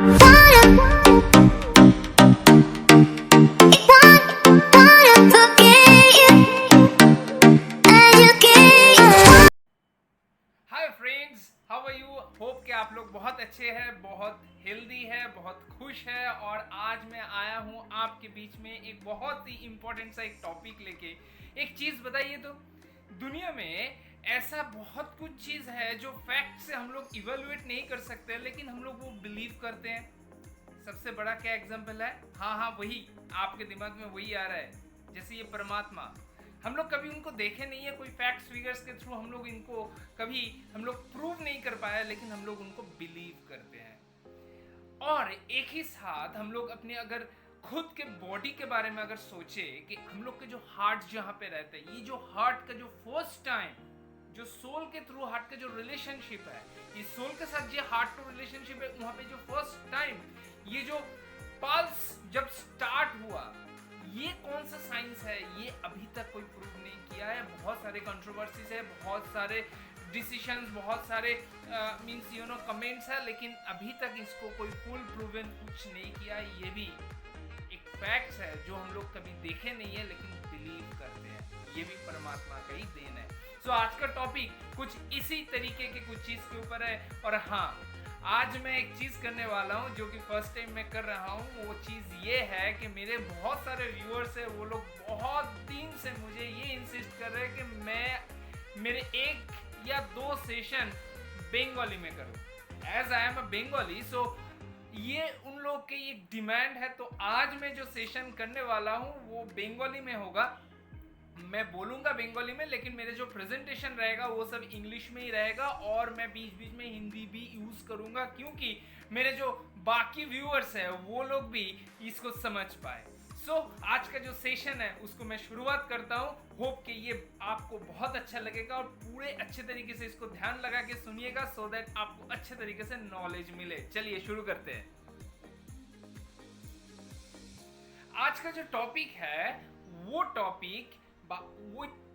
Hi friends, how are you? Hope कि आप लोग बहुत अच्छे हैं, बहुत हेल्दी है, बहुत खुश है। और आज मैं आया हूँ आपके बीच में एक बहुत ही इम्पोर्टेंट सा एक टॉपिक लेके। एक चीज़ बताइए तो, दुनिया में ऐसा बहुत कुछ चीज़ है जो फैक्ट से हम लोग इवेलुएट नहीं कर सकते, लेकिन हम लोग वो बिलीव करते हैं। सबसे बड़ा क्या एग्जाम्पल है? हाँ, वही आपके दिमाग में वही आ रहा है, जैसे ये परमात्मा। हम लोग कभी उनको देखे नहीं है, कोई फैक्ट्स फिगर्स के थ्रू हम लोग इनको कभी हम लोग प्रूव नहीं कर पाए, लेकिन हम लोग उनको बिलीव करते हैं। और एक ही साथ हम लोग अपने अगर खुद के बॉडी के बारे में अगर सोचे कि हम लोग के जो हार्ट जहाँ पे रहता है, ये जो हार्ट का जो फर्स्ट टाइम जो सोल के थ्रू हार्ट का जो रिलेशनशिप है, ये सोल के साथ जो हार्ट टू रिलेशनशिप है, वहां पे जो फर्स्ट टाइम ये जो पल्स जब स्टार्ट हुआ, ये कौन सा साइंस है, ये अभी तक कोई प्रूव नहीं किया है। बहुत सारे कंट्रोवर्सीज है, बहुत सारे डिसीजंस, बहुत सारे मींस कमेंट्स है, लेकिन अभी तक इसको कोई फुल प्रूवन कुछ नहीं किया। ये भी एक फैक्ट्स है जो हम लोग कभी देखे नहीं है, लेकिन बिलीव करते हैं। ये भी परमात्मा का ही देन है। सो आज का टॉपिक कुछ इसी तरीके के कुछ चीज के ऊपर है। और हाँ, आज मैं एक चीज करने वाला हूँ जो कि फर्स्ट टाइम मैं कर रहा हूँ। वो चीज ये है कि मेरे बहुत सारे व्यूअर्स है, वो लोग बहुत दिन से मुझे ये इंसिस्ट कर रहे हैं कि मैं मेरे 1 या 2 सेशन बंगाली में करूँ। As I am a Bengali, so ये उन लोग की एक डिमांड है। तो आज मैं जो सेशन करने वाला हूँ वो बंगाली में होगा। मैं बोलूंगा बंगाली में, लेकिन मेरे जो प्रेजेंटेशन रहेगा वो सब इंग्लिश में ही रहेगा, और मैं बीच बीच में हिंदी भी यूज करूंगा, क्योंकि मेरे जो बाकी व्यूअर्स है वो लोग भी इसको समझ पाए। सो आज का जो सेशन है उसको मैं शुरुआत करता हूँ। होप कि ये आपको बहुत अच्छा लगेगा और पूरे अच्छे तरीके से इसको ध्यान लगा के सुनिएगा, सो दैट आपको अच्छे तरीके से नॉलेज मिले। चलिए शुरू करते हैं। आज का जो टॉपिक है वो टॉपिक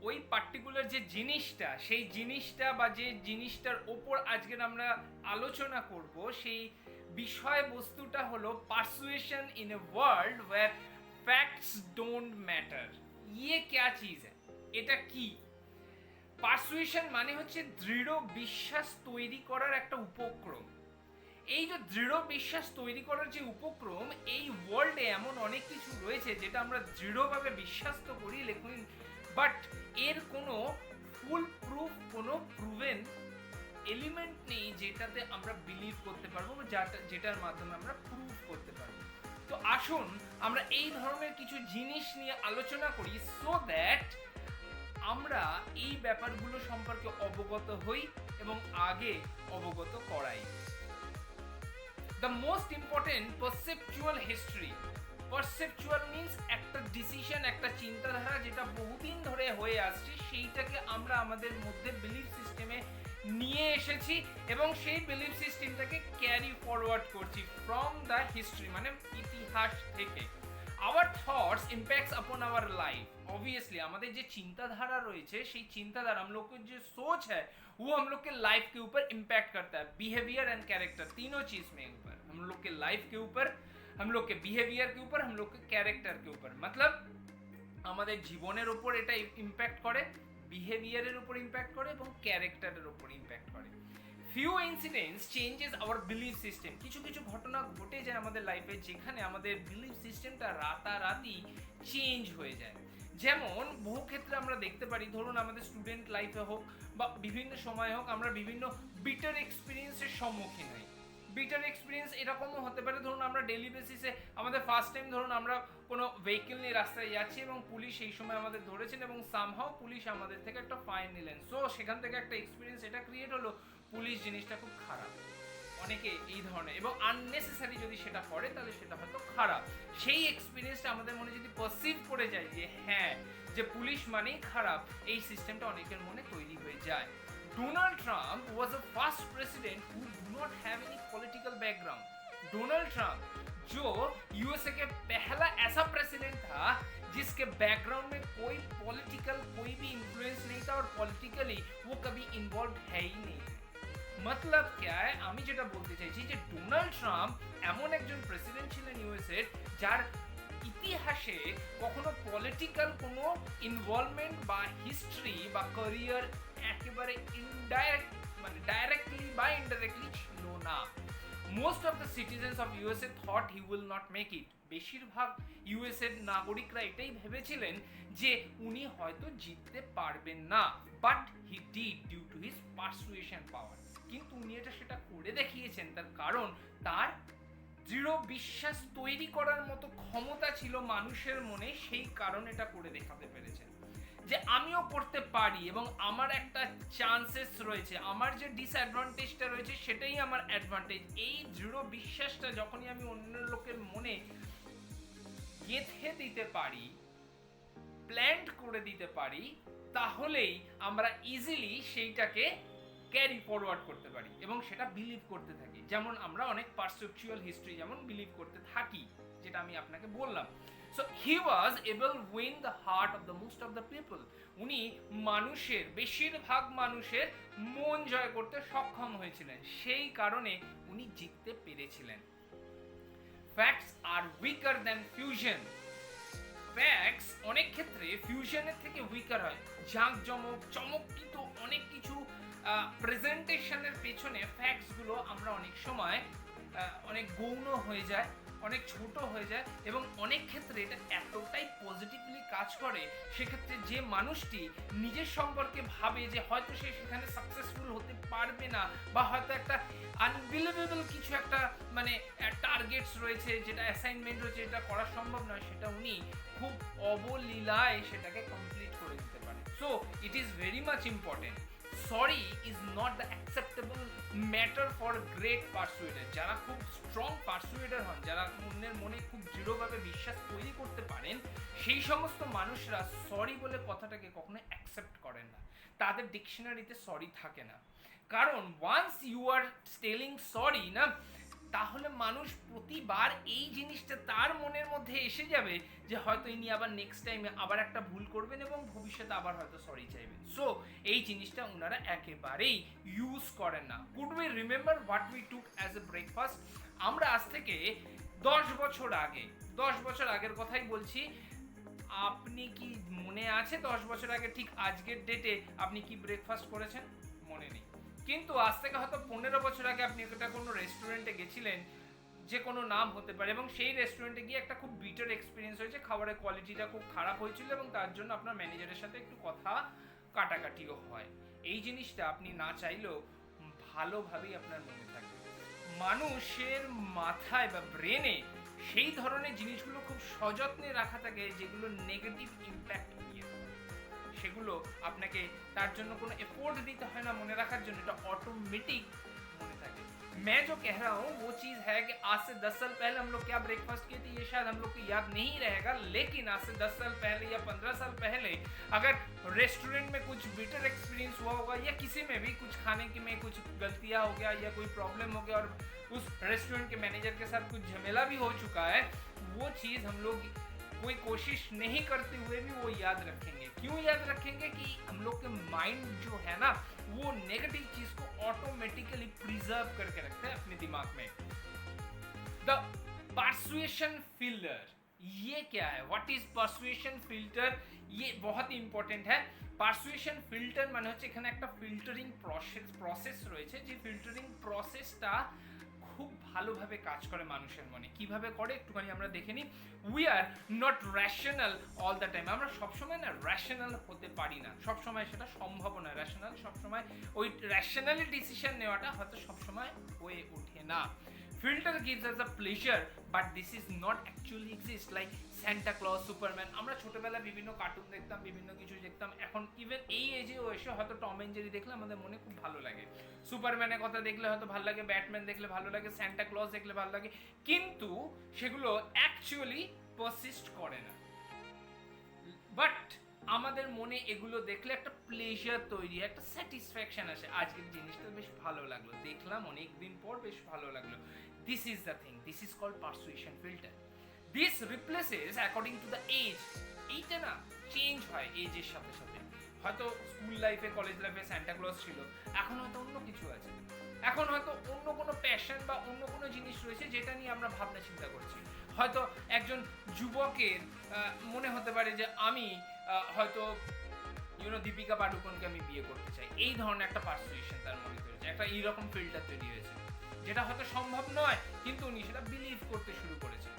ওই পার্টিকুলার যে জিনিসটা, সেই জিনিসটা বা যে জিনিসটার ওপর আজকে আমরা আলোচনা করব, সেই বিষয়বস্তুটা হলো persuasion in a world where facts don't matter. ये क्या चीज है? এটা কি? পারসুয়েশন মানে হচ্ছে দৃঢ় বিশ্বাস তৈরি করার একটা উপক্রম। এই যে দৃঢ় বিশ্বাস তৈরি করার যে উপক্রম, এই ওয়ার্ল্ডে এমন অনেক কিছু রয়েছে যেটা আমরা দৃঢ়ভাবে বিশ্বাস তো করি, লেকিন বাট এর কোনো ফুল প্রুফ, কোনো প্রুভেন এলিমেন্ট নেই যেটাতে আমরা বিলিভ করতে পারবো, যেটার মাধ্যমে আমরা প্রুভ করতে পারবো। তো আসুন আমরা এই ধরনের কিছু জিনিস নিয়ে আলোচনা করি, সো দ্যাট আমরা এই ব্যাপারগুলো সম্পর্কে অবগত হই এবং আগে অবগত করাই। The most important perceptual history. Perceptual means একটা ডিসিশন, একটা চিন্তাধারা যেটা বহুদিন ধরে হয়ে আসছে, সেইটাকে আমরা আমাদের মধ্যে বিলিফ সিস্টেমে নিয়ে এসেছি এবং সেই বিলিফ সিস্টেমটাকে ক্যারি ফরওয়ার্ড করছি ফ্রম দ্য হিস্ট্রি, মানে ইতিহাস থেকে। Our thoughts impacts upon our life. Obviously हमारे जो चिंताधारा रही है, সেই चिंताधारा हम लोग को जो सोच है वो हम लोग के लाइफ के ऊपर इम्पैक्ट करता है। बिहेवियर एंड कैरेक्टर, तीनों चीज में ऊपर, हम लोग के लाइफ के ऊपर, हम लोग के बिहेवियर के ऊपर, हम लोग के कैरेक्टर के ऊपर, मतलब আমাদের জীবনের উপর এটা ইম্প্যাক্ট করে, বিহেভিয়ারের উপর ইম্প্যাক্ট করে এবং ক্যারেক্টারের উপর ইম্প্যাক্ট করে। Few incidents changes our belief system. কিছু কিছু ঘটনা ঘটে যায় আমাদের লাইফে যেখানে আমাদের বিলিফ সিস্টেমটা রাতারাতি চেঞ্জ হয়ে যায়। যেমন বহু ক্ষেত্রে আমরা দেখতে পারি, ধরুন আমাদের স্টুডেন্ট লাইফে হোক বা বিভিন্ন সময় হোক, আমরা বিভিন্ন বিটার এক্সপিরিয়েন্সের সম্মুখীন হই। বিটার এক্সপিরিয়েন্স এরকমও হতে পারে, ধরুন আমরা ডেইলি বেসিসে আমাদের ফার্স্ট টাইম ধরুন আমরা কোনো ভেহিকেল নিয়ে রাস্তায় যাচ্ছি এবং পুলিশ এই সময় আমাদের ধরেছেন এবং সামহাও পুলিশ আমাদের থেকে একটা ফাইন নিলেন। সো সেখান থেকে একটা এক্সপিরিয়েন্স এটা ক্রিয়েট হলো, পুলিশ জিনিসটা খুব খারাপ। অনেকে এই ধরনের এবং আননেসেসারি যদি সেটা করে তাহলে সেটা হয়তো খারাপ। সেই এক্সপিরিয়েন্সটা আমাদের মনে যদি পারসিভ করে যায় যে হ্যাঁ, যে পুলিশ মানেই খারাপ, এই সিস্টেমটা অনেকের মনে তৈরি হয়ে যায়। Donald Trump was the first president who do not have any political background. Donald Trump जो यूएसए के पहला ऐसा प्रेसिडेंट था जिसके बैकग्राउंड में कोई पॉलिटिकल कोई भी इन्फ्लुएंस नहीं था और पॉलिटिकली वो कभी इन्वॉल्व है ही नहीं। মতলব क्या है আমি যেটা বলতে চাইছি যে ডোনাল্ড ট্রাম্প এমন একজন প্রেসিডেন্ট ছিলেন ইউএসএর যার ইতিহাসে কখনো পলিটিক্যাল কোনো ইনভলভমেন্ট বা হিস্ট্রি বা ক্যারিয়ার একেবারে ইনডাইরেক্ট মানে ডাইরেক্টলি বা ইনডাইরেক্টলি ছিল না। Most of the citizens of USA thought he will not make it. বেশিরভাগ ইউএসএর নাগরিকরা এটাই ভেবেছিলেন যে উনি হয়তো জিততে পারবেন না, but he did due to his persuasion power. কিন্তু উনি সেটা করে দেখিয়েছেন, তার কারণ তার দৃঢ় বিশ্বাস তৈরি করার মতো ক্ষমতা ছিল মানুষের মনে, সেই কারণ এটা করে দেখাতে পেরেছেন যে আমিও করতে পারি এবং আমার একটা চান্সেস রয়েছে, আমার যে ডিসঅ্যাডভান্টেজটা রয়েছে সেটাই আমার অ্যাডভান্টেজ। এই দৃঢ় বিশ্বাসটা যখনই আমি অন্য লোকের মনে গেঁথে দিতে পারি, প্ল্যান্ট করে দিতে পারি, তাহলেই আমরা ইজিলি সেইটাকে ক্যারি ফরওয়ার্ড করতে পারি এবং সেটা বিলিভ করতে থাকি। যেমন আমরা অনেক পারসেপচুয়াল হিস্ট্রি যেমন বিলিভ করতে থাকি, যেটা আমি আপনাকে বললাম। So he was able win the heart of the most of the people. উনি মানুষের বেশিরভাগ মানুষের মন জয় করতে সক্ষম হয়েছিলেন, সেই কারণে উনি জিততে পেরেছিলেন। ফ্যাক্টস আর উইকার দ্যান ফিউশন। ফ্যাক্টস অনেক ক্ষেত্রে ফিউশনের থেকে উইকার হয়। জাঁকজমক চমৎকৃত অনেক কিছু প্রেজেন্টেশনের পেছনে ফ্যাক্টসগুলো আমরা অনেক সময় অনেক গৌণ হয়ে যায়, অনেক ছোট হয়ে যায় এবং অনেক ক্ষেত্রে এটা এতটাই পজিটিভলি কাজ করে, সেক্ষেত্রে যে মানুষটি নিজের সম্পর্কে ভাবে যে হয়তো সে সেখানে সাকসেসফুল হতে পারবে না বা হয়তো একটা আনবিলিভেবল কিছু একটা মানে টার্গেটস রয়েছে, যেটা অ্যাসাইনমেন্ট রয়েছে, এটা করা সম্ভব নয়, সেটা উনি খুব অবলীলায় সেটাকে কমপ্লিট করে দিতে পারে। So it is very much important. Sorry is not the acceptable matter for great persuader. যারা খুব স্ট্রং পারসুয়েডার হন, যারা অন্যের মনে খুব দৃঢ়ভাবে বিশ্বাস তৈরি করতে পারেন, সেই সমস্ত মানুষরা সরি বলে কথাটাকে কখনো অ্যাকসেপ্ট করেন না। তাদের ডিকশনারিতে সরি থাকে না, কারণ once you are telling sorry না, তাহলে মানুষ প্রতিবার এই জিনিসটা তার মনের মধ্যে এসে যাবে যে হয়তো ইনি আবার নেক্সট টাইমে আবার একটা ভুল করবেন এবং ভবিষ্যতে আবার হয়তো সরি চাইবেন। সো এই জিনিসটা ওনারা একেবারেই ইউজ করেন না। Could we remember what we took as a breakfast? আমরা আজ থেকে 10 বছর আগের কথাই বলছি। আপনি কি মনে আছে 10 বছর আগে ঠিক আজকের ডেটে আপনি কি ব্রেকফাস্ট করেছেন? মনে নেই, কিন্তু আজ থেকে হয়তো 15 বছর আগে আপনি একটা কোনো রেস্টুরেন্টে গেছিলেন, যে কোনো নাম হতে পারে, এবং সেই রেস্টুরেন্টে গিয়ে একটা খুব বিটার এক্সপিরিয়েন্স হয়েছে, খাবারের কোয়ালিটিটা খুব খারাপ হয়েছিল এবং তার জন্য আপনার ম্যানেজারের সাথে একটু কথা কাটাকাটিও হয়। এই জিনিসটা আপনি না চাইলেও ভালোভাবেই আপনার মনে থাকবে। মানুষের মাথায় বা ব্রেনে সেই ধরনের জিনিসগুলো খুব সযত্নে রাখা থাকে যেগুলো নেগেটিভ ইম্প্যাক্ট নিয়ে, সেগুলো আপনাকে তার জন্য কোনো এফোর্ট দিতে হয় না মনে রাখার জন্য, এটা অটোমেটিক মনে থাকে। मैं जो कह रहा हूँ वो चीज़ है कि आज से 10 साल पहले हम लोग क्या ब्रेकफास्ट किए थे ये शायद हम लोग को याद नहीं रहेगा, लेकिन आज से 10 साल पहले या 15 साल पहले अगर रेस्टोरेंट में कुछ बिटर एक्सपीरियंस हुआ होगा या किसी में भी कुछ खाने के में कुछ गलतियाँ हो गया या कोई प्रॉब्लम हो गया और उस रेस्टोरेंट के मैनेजर के साथ कुछ झमेला भी हो चुका है, वो चीज़ हम लोग कोई कोशिश नहीं करते हुए भी वो याद रखेंगे। क्यों याद रखेंगे? कि हम लोग के माइंड जो है ना, वो नेगेटिव चीज को ऑटोमेटिकली प्रिजर्व करके रखते हैं अपने दिमाग में। द परसुएशन फिल्टर, ये क्या है? What is persuasion filter? ये बहुत ही इंपॉर्टेंट है। পারসুয়েশন ফিল্টার মানে হচ্ছে এখানে একটা ফিল্টারিং প্রসেস রয়েছে, যে ফিল্টারিং প্রসেসটা খুব ভালোভাবে কাজ করে মানুষের মনে। কিভাবে করে একটুখানি আমরা দেখে নিই। We are not rational all the time. আমরা সবসময় না র্যাশনাল হতে পারি না, সবসময় সেটা সম্ভব নয়। র্যাশনাল সবসময় ওই র্যাশনালি ডিসিশন নেওয়াটা হয়তো সবসময় হয়ে ওঠে না। Filter gives us a pleasure, but this is not actually exist. Like Santa Claus, Superman, আমরা ছোটবেলায় বিভিন্ন কার্টুন দেখতাম, বিভিন্ন কিছু দেখতাম। এখন ইভেন এই এজেও এসে হয়তো টম এন্ড জেরি দেখলে আমাদের মনে খুব ভালো লাগে, সুপারম্যানের কথা দেখলে হয়তো ভালো লাগে, ব্যাটম্যান দেখলে ভালো লাগে, স্যান্টা ক্লজ দেখলে ভালো লাগে, কিন্তু সেগুলো অ্যাকচুয়ালি পারসিস্ট করে না। বাট আমাদের মনে এগুলো দেখলে একটা প্লেজার তৈরি, একটা স্যাটিসফ্যাকশন আসে। আজকের জিনিসটা বেশ ভালো লাগলো, দেখলাম অনেক দিন পর, বেশ ভালো লাগলো। This is the thing, this is called persuasion filter. This replaces according to the age. এইটা না চেঞ্জ হয় এজের সাথে সাথে। হয়তো স্কুল লাইফে, কলেজ লাইফে স্যান্টা ক্লজ ছিল, এখন হয়তো অন্য কিছু আছে। এখন হয়তো অন্য কোনো প্যাশন বা অন্য কোনো জিনিস রয়েছে যেটা নিয়ে আমরা ভাবনা চিন্তা করছি। হয়তো একজন যুবকের মনে হতে পারে যে আমি হয়তো দীপিকা পাডুকোনকে আমি বিয়ে করতে চাই, এই ধরনের একটা পারসুয়েশন তার মনে হয়েছে, একটা এইরকম ফিল্টার তৈরি হয়েছে, যেটা হয়তো সম্ভব নয় কিন্তু উনি সেটা বিলিভ করতে শুরু করেছেন,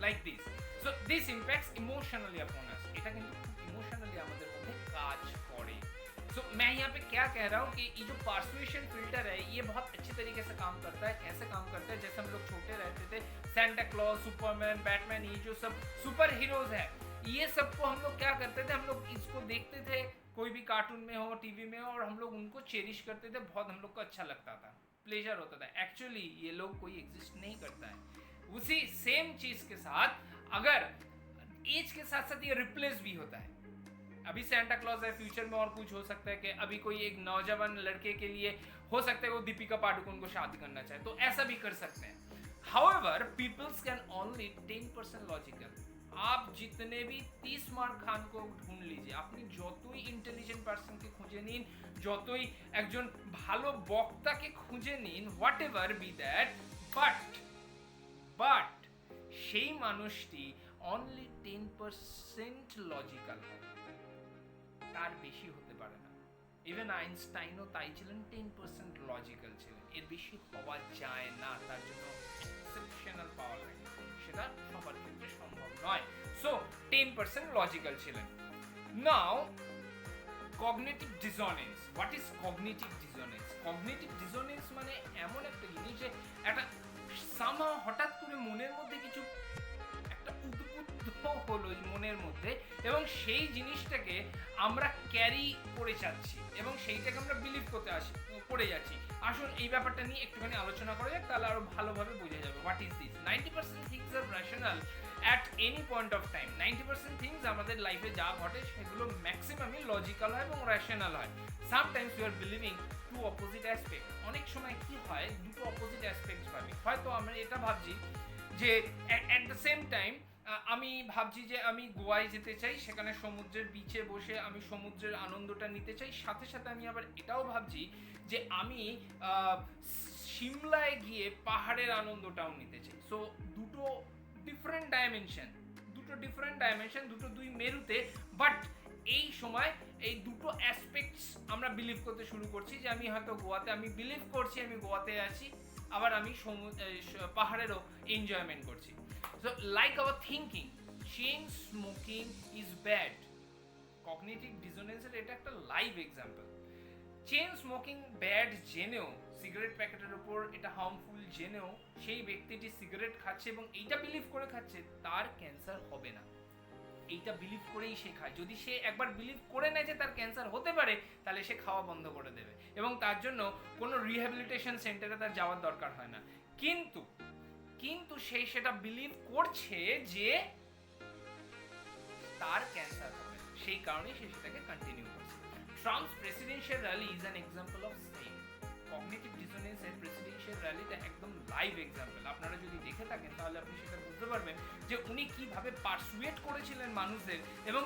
like this. So this impacts emotionally upon us, এটা কিন্তু ইমোশনালি আমাদের মধ্যে কাজ করে। सो मैं यहाँ पे क्या कह रहा हूँ कि ये जो पार्सुएशन फिल्टर है ये बहुत अच्छी तरीके से काम करता है। कैसे काम करता है, जैसे हम लोग छोटे रहते थे, सेंटा क्लॉज, सुपरमैन, बैटमैन, ये जो सब सुपर हीरोज है, ये सबको हम लोग क्या करते थे, हम लोग इसको देखते थे कोई भी कार्टून में हो, टीवी में हो, और हम लोग उनको चेरिश करते थे, बहुत हम लोग को अच्छा लगता था, प्लेजर होता था। एक्चुअली ये लोग कोई एग्जिस्ट नहीं करता है। उसी सेम चीज के साथ अगर एज के साथ साथ ये रिप्लेस भी होता है। अभी सेंटा क्लॉज है, फ्यूचर में और कुछ हो सकता है कि अभी कोई एक नौजवान लड़के के लिए हो सकता है वो दीपिका पाडुकोन को शादी करना चाहे, तो ऐसा भी कर सकते हैं। However, peoples can only 10% logical। आप जितने भी 30 मार्क खान को ढूंढ लीजिए, আপনি যতই ইন্টেলিজেন্ট পারসনকে খুঁজে নিন, যতই একজন ভালো বক্তাকে খুঁজে নিন, what ever be that, but সেই মানুষটি অনলি 10% লজিক্যাল হয়, তার বেশি হতে পারে না। ইভেন আইনস্টাইনও তাই ছিলেন, 10% লজিক্যাল ছিলেন, এর বেশি হওয়া যায় না, তার জন্য এক্সেপশনাল পাওয়ার লাগে, সেটা সবার ক্ষেত্রে সম্ভব নয়। সো 10% লজিক্যাল ছিলেন। Now cognitive dissonance. What is cognitive dissonance? Cognitive dissonance মানে এমন একটা জিনিস যে একটা সামহাও হঠাৎ করে মনের মধ্যে কিছু একটা উদ্বুদ্ধ হলো মনের মধ্যে, এবং সেই জিনিসটাকে আমরা ক্যারি করে যাচ্ছি এবং সেইটাকে আমরা বিলিভ করতে করে যাচ্ছি। আসুন এই ব্যাপারটা নিয়ে একটুখানি আলোচনা করা যাক, তাহলে আরো ভালোভাবে বোঝা যাবে। What is this? 90% things are rational at any point of time. 90% things আমাদের লাইফে যা ঘটে সেগুলো ম্যাক্সিমামই লজিক্যাল হয় এবং রেশনাল হয়। Sometimes you are believing to opposite aspect. অনেক সময় কি হয়, দুটো অপোজিট অ্যাসপেক্টস ভাবি। হয়তো আমরা এটা ভাবছি যে অ্যাট দ্য সেম টাইম আমি ভাবছি যে আমি গোয়ায় যেতে চাই, সেখানে সমুদ্রের বিচে বসে আমি সমুদ্রের আনন্দটা নিতে চাই, সাথে সাথে আমি আবার এটাও ভাবছি যে আমি সিমলায় গিয়ে পাহাড়ের আনন্দটাও নিতে চাই। সো দুটো ডিফারেন্ট ডাইমেনশন, দুটো দুই মেরুতে, বাট এই সময় এই দুটো অ্যাসপেক্টস আমরা বিলিভ করতে শুরু করছি যে আমি হয়তো গোয়াতে, আমি বিলিভ করছি আমি গোয়াতে আছি, আবার আমি পাহাড়েরও এনজয়মেন্ট করছি। So like our thinking, chain smoking is bad. Cognitive dissonance এর এটা একটা live example. Chain smoking bad জেনেও, সিগারেট প্যাকেটের উপর এটা হার্মফুল জেনেও সেই ব্যক্তিটি সিগারেট খাচ্ছে এবং এইটা বিলিভ করে খাচ্ছে তার ক্যান্সার হবে না, এইটা বিলিভ করেই সে খায়। যদি সে একবার বিলিভ করে নেয় যে তার ক্যান্সার হতে পারে, তাহলে সে খাওয়া বন্ধ করে দেবে এবং তার জন্য কোনো রিহ্যাবিলিটেশন সেন্টারে তার যাওয়ার দরকার হয় না। কিন্তু সে সেটা বিলিভ করছে যে তার ক্যান্সার হবে, সেই কারণে সে সেটাকে কন্টিনিউ করছে। Trump's presidential rally is an example of same. Cognitive dissonance এর প্রেসিডেন্সিয়াল র্যালিটা একদম লাইভ এক্সাম্পল। আপনারা যদি দেখে থাকেন তাহলে আপনি সেটা বুঝতে পারবেন যে উনি কিভাবে পারসুয়েট করেছিলেন মানুষদের, এবং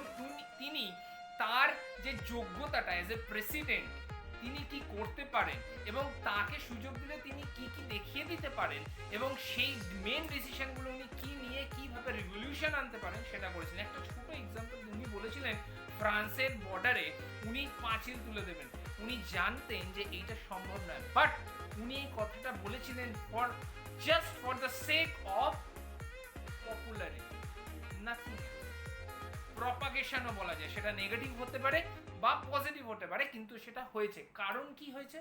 তিনি তার যে যোগ্যতাটা এজ এ প্রেসিডেন্ট তিনি কি করতে পারেন এবং তাকে সুযোগ দিলে তিনি কি কি দেখিয়ে দিতে পারেন, এবং সেই মেন ডিসিশনগুলো উনি কি নিয়ে কিভাবে রিভলিউশন আনতে পারেন সেটা করেছিলেন। একটা ছোট এক্সাম্পল, উনি বলেছিলেন ফ্রান্সের বর্ডারে উনি পাঁচিল তুলে দেবেন। উনি জানতেন যে এইটা সম্ভব নয়, বাট উনি এই কথাটা বলেছিলেন just for the sake of popularity, nothing else. প্রপাগেশনও বলা যায়, সেটা নেগেটিভ হতে পারে বা পজিটিভ হতে পারে, কিন্তু সেটা হয়েছে। কারণ কি হয়েছে,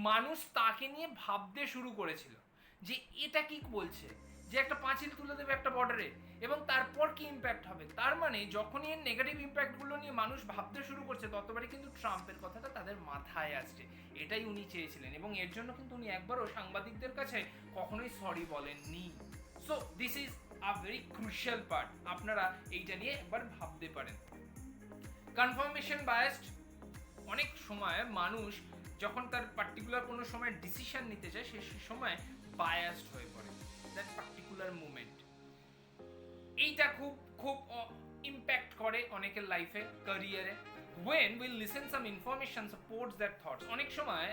মানুষ তাকে নিয়ে ভাবতে শুরু করেছিল যে এটা কি বলছে যে একটা পাঁচিল তুলে দেবে একটা বর্ডারে, এবং তারপর কি ইম্প্যাক্ট হবে। তার মানে যখনই এর নেগেটিভ ইম্প্যাক্টগুলো নিয়ে মানুষ ভাবতে শুরু করছে, ততবারই কিন্তু ট্রাম্পের কথাটা তাদের মাথায় আসছে। এটাই উনি চেয়েছিলেন, এবং এর জন্য কিন্তু উনি একবারও সাংবাদিকদের কাছে কখনোই সরি বলেননি। So this is a very crucial part, আপনারা এইটা নিয়ে একবার ভাবতে পারেন। কনফার্মেশন বায়াসড, অনেক সময় মানুষ যখন তার পার্টিকুলার কোনো সময় ডিসিশন নিতে চায় সে সময় বায়াসড হয়ে পড়ে দ্যাট পার্টিকুলার মুমেন্ট। এইটা খুব ইম্প্যাক্ট করে অনেকের লাইফে, ক্যারিয়ারে। when we listen some information supports that thoughts, অনেক সময়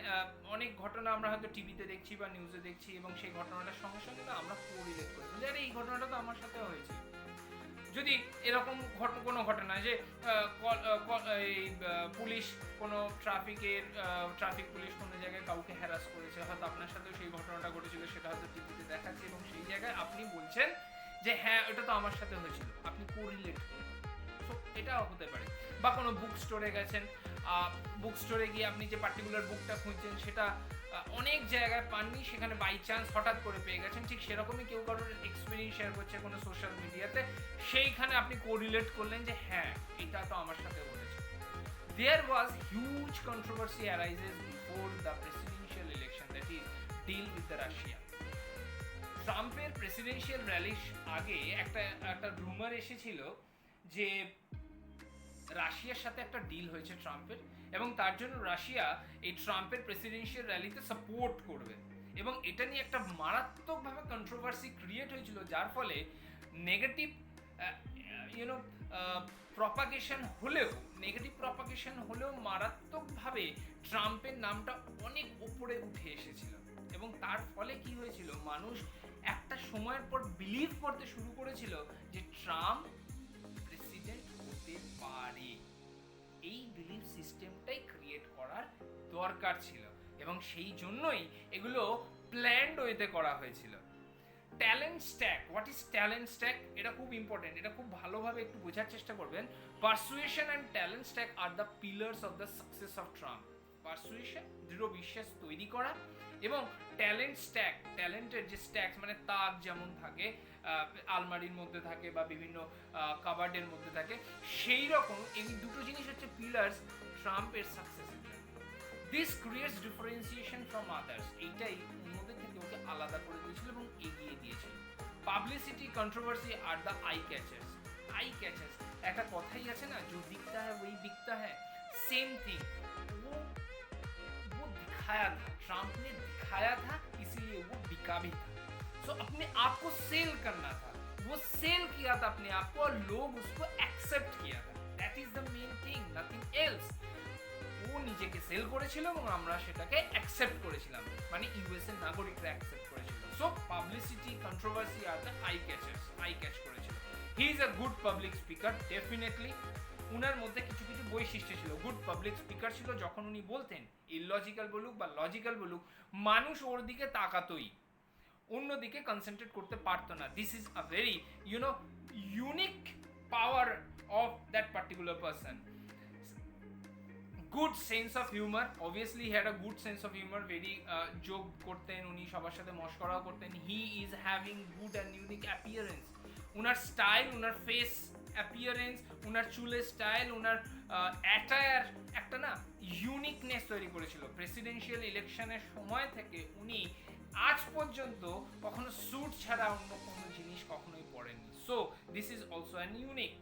অনেক ঘটনা আমরা হয়তো টিভিতে দেখছি বা নিউজে দেখছি এবং সেই ঘটনাটার সঙ্গে সঙ্গে না আমরা কোরিলেট করি যে আরে এই ঘটনাটা তো আমার সাথে হয়েছে। যদি এরকম কোনো ঘটনা যে এই পুলিশ কোনো ট্রাফিক পুলিশ কোনো জায়গায় কাউকে হ্যারাস করেছে, হয়তো আপনার সাথেও সেই ঘটনাটা ঘটেছিল, সেটা হয়তো টিভিতে দেখাচ্ছে এবং সেই জায়গায় আপনি বলছেন যে হ্যাঁ এটা তো আমার সাথে হয়েছিল, আপনি কোরিলেট করুন। সো এটাও হতে পারে। বা কোনো বুক স্টোরে গেছেন, বুক স্টোরে গিয়ে আপনি যে পার্টিকুলার বুকটা খুঁজছেন সেটা অনেক জায়গায় পাননি, সেখানে বাই চান্স হঠাৎ করে পেয়ে গেছেন। ঠিক সেরকমই কেউ কারোর এক্সপিরিয়েন্স শেয়ার করছে কোনো সোশ্যাল মিডিয়াতে, সেইখানে আপনি কোরিলেট করলেন যে হ্যাঁ এটা তো আমার সাথে হয়েছে। There was huge controversy arises before the presidential election, that is deal with the Russia. ট্রাম্পের প্রেসিডেন্সিয়াল র্যালির আগে একটা রুমার এসেছিল যে রাশিয়ার সাথে একটা ডিল হয়েছে ট্রাম্পের, এবং তার জন্য রাশিয়া এই ট্রাম্পের প্রেসিডেন্সিয়াল র্যালিতে সাপোর্ট করবে, এবং এটা নিয়ে একটা মারাত্মকভাবে কন্ট্রোভার্সি ক্রিয়েট হয়েছিল, যার ফলে নেগেটিভ প্রপাগেশন হলেও মারাত্মকভাবে ট্রাম্পের নামটা অনেক উপরে উঠে এসেছিল। এবং তার ফলে কি হয়েছিল, মানুষ একটা সময়ের পর বিলিভ করতে শুরু করেছিল যে ট্রাম্প প্রেসিডেন্ট হতে পারে। এই বিলিভ সিস্টেমটাই ক্রিয়েট করার দরকার ছিল, এবং সেই জন্যই এগুলো প্ল্যান্ড ওয়েতে করা হয়েছিল। Talent stack, what is talent stack? এটা খুব ইম্পর্টেন্ট, এটা খুব ভালোভাবে একটু বোঝার চেষ্টা করবেন। Persuasion and talent stack are the pillars of the success of Trump. Persuasion, দৃঢ় বিশ্বাস তৈরি করা, এবং ট্যালেন্ট স্ট্যাক, ট্যালেন্টের যে স্ট্যাক মানে তাক যেমন থাকে আলমারির মধ্যে থাকে বা বিভিন্ন কাবার্ডের মধ্যে থাকে, সেই রকম এই দুটো জিনিস হচ্ছে পিলার্স ট্রাম্পের সাকসেসের জন্য। This creates differentiation from others, এইটাই অন্যদের থেকে ওকে আলাদা করে দিয়েছিল এবং এগিয়ে দিয়েছিল। পাবলিসিটি, কন্ট্রোভার্সি আর the eye catchers. Eye catchers, একটা কথাই আছে না, जो दिखता है वही बिकता है, सेम थिंग। वो दिखाया था, ट्रम्प ने दिखाया था, इसीलिए वो बिका भी था। सो अपने आप को सेल करना था, वो सेल किया था अपने आप को, और लोग उसको एक्सेप्ट किया था। That is the main thing, nothing else. ও নিজেকে সেল করেছিল এবং আমরা সেটাকে অ্যাকসেপ্ট করেছিলাম, মানে ইউএস এর নাগরিকরা অ্যাকসেপ্ট করেছিল। সো পাবলিসিটি, কন্ট্রোভার্সি আর দ্য আই ক্যাচ করেছিল। He is a good public speaker, definitely. উনার মধ্যে কিছু কিছু বৈশিষ্ট্য ছিল। গুড পাবলিক স্পিকার ছিল, যখন উনি বলতেন, ইললজিক্যাল বলুক বা লজিক্যাল বলুক, মানুষ ওর দিকে তাকাতোই, অন্যদিকে কনসেন্ট্রেট করতে পারতো না। This is a very unique power of that particular person. Good sense of humour, obviously he had a good sense of humour, very যোগ করতেন উনি, সবার সাথে মস্করাও করতেন। He is having good and unique appearance, উনার স্টাইল, উনার face appearance, উনার চুলের স্টাইল, উনার অ্যাটায়ার একটা না ইউনিকনেস তৈরি করেছিল। প্রেসিডেন্সিয়াল ইলেকশনের সময় থেকে উনি আজ পর্যন্ত কখনো স্যুট ছাড়া অন্য কোনো জিনিস কখনোই পরেননি। So this is also an unique.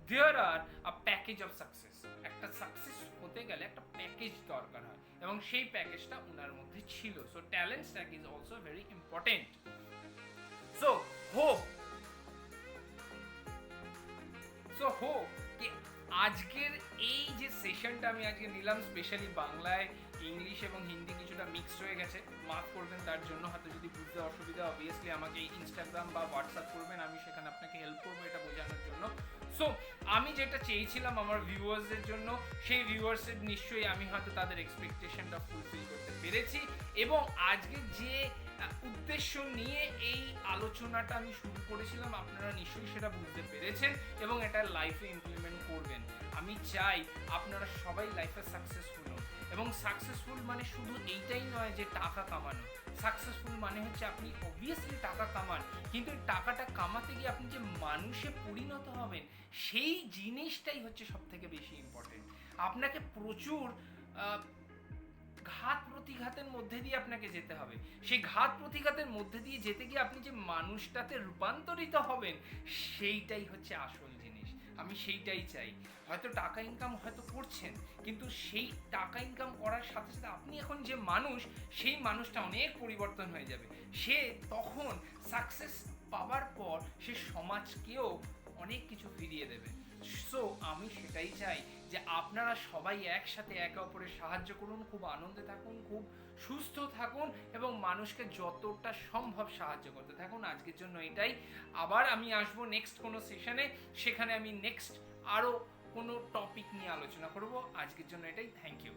There are a package of success, একটা সাকসেস হতে গেলে একটা প্যাকেজ দরকার হয়, এবং সেই প্যাকেজটা ওনার মধ্যে ছিল। So talent stack is also very important. So hope কি আজকের এই যে সেশনটা আমি আজকে নিলাম, স্পেশালি বাংলায়, ইংলিশ এবং হিন্দি কিছুটা মিক্সড হয়ে গেছে, মাফ করবেন তার জন্য। হয়তো যদি বুঝতে অসুবিধা, অবভিয়াসলি আমাকে ইনস্টাগ্রাম বা হোয়াটসঅ্যাপ করবেন, আমি সেখানে আপনাকে হেল্প করবো এটা বোঝানোর জন্য। সো আমি যেটা চেয়েছিলাম আমার ভিউয়ার্সদের জন্য, সেই ভিউয়ার্সের নিশ্চয়ই আমি হয়তো তাদের এক্সপেকটেশনটা ফুলফিল করতে পেরেছি, এবং আজকে যে উদ্দেশ্য নিয়ে এই আলোচনাটা আমি শুরু করেছিলাম আপনারা নিশ্চয়ই সেটা বুঝতে পেরেছেন এবং এটা লাইফে ইমপ্লিমেন্ট করবেন। আমি চাই আপনারা সবাই লাইফে সাকসেসফুল হন, এবং সাকসেসফুল মানে শুধু এইটাই নয় যে টাকা কামানো। সাকসেসফুল মানে হচ্ছে আপনি অবভিয়াসলি টাকা কামান, কিন্তু টাকাটা কামাতে গিয়ে আপনি যে মানুষে পরিণত হবেন, সেই জিনিসটাই হচ্ছে সব থেকে বেশি ইম্পর্টেন্ট। আপনাকে প্রচুর ঘাত প্রতিঘাতের মধ্যে দিয়ে আপনাকে যেতে হবে। সেই ঘাত প্রতিঘাতের মধ্যে দিয়ে যেতে গিয়ে আপনি যে মানুষটাতে রূপান্তরিত হবেন, সেইটাই হচ্ছে আসল জিনিস। আমি সেইটাই চাই। হয়তো টাকা ইনকাম হয়তো করছেন, কিন্তু সেই টাকা ইনকাম করার সাথে সাথে আপনি এখন যে মানুষ, সেই মানুষটা অনেক পরিবর্তন হয়ে যাবে। সে তখন সাকসেস পাওয়ার পর সে সমাজকেও অনেক কিছু ফিরিয়ে দেবে। সো আমি সেটাই চাই যে আপনারা সবাই একসাথে একে অপরের সাহায্য করুন, খুব আনন্দে থাকুন, খুব সুস্থ থাকুন এবং মানুষকে যতটা সম্ভব সাহায্য করতে থাকুন। আজকের জন্য এটাই। আবার আমি আসবো নেক্সট কোনো সেশনে, সেখানে আমি নেক্সট আরও কোনো টপিক নিয়ে আলোচনা করব। আজকের জন্য এটাই। Thank you.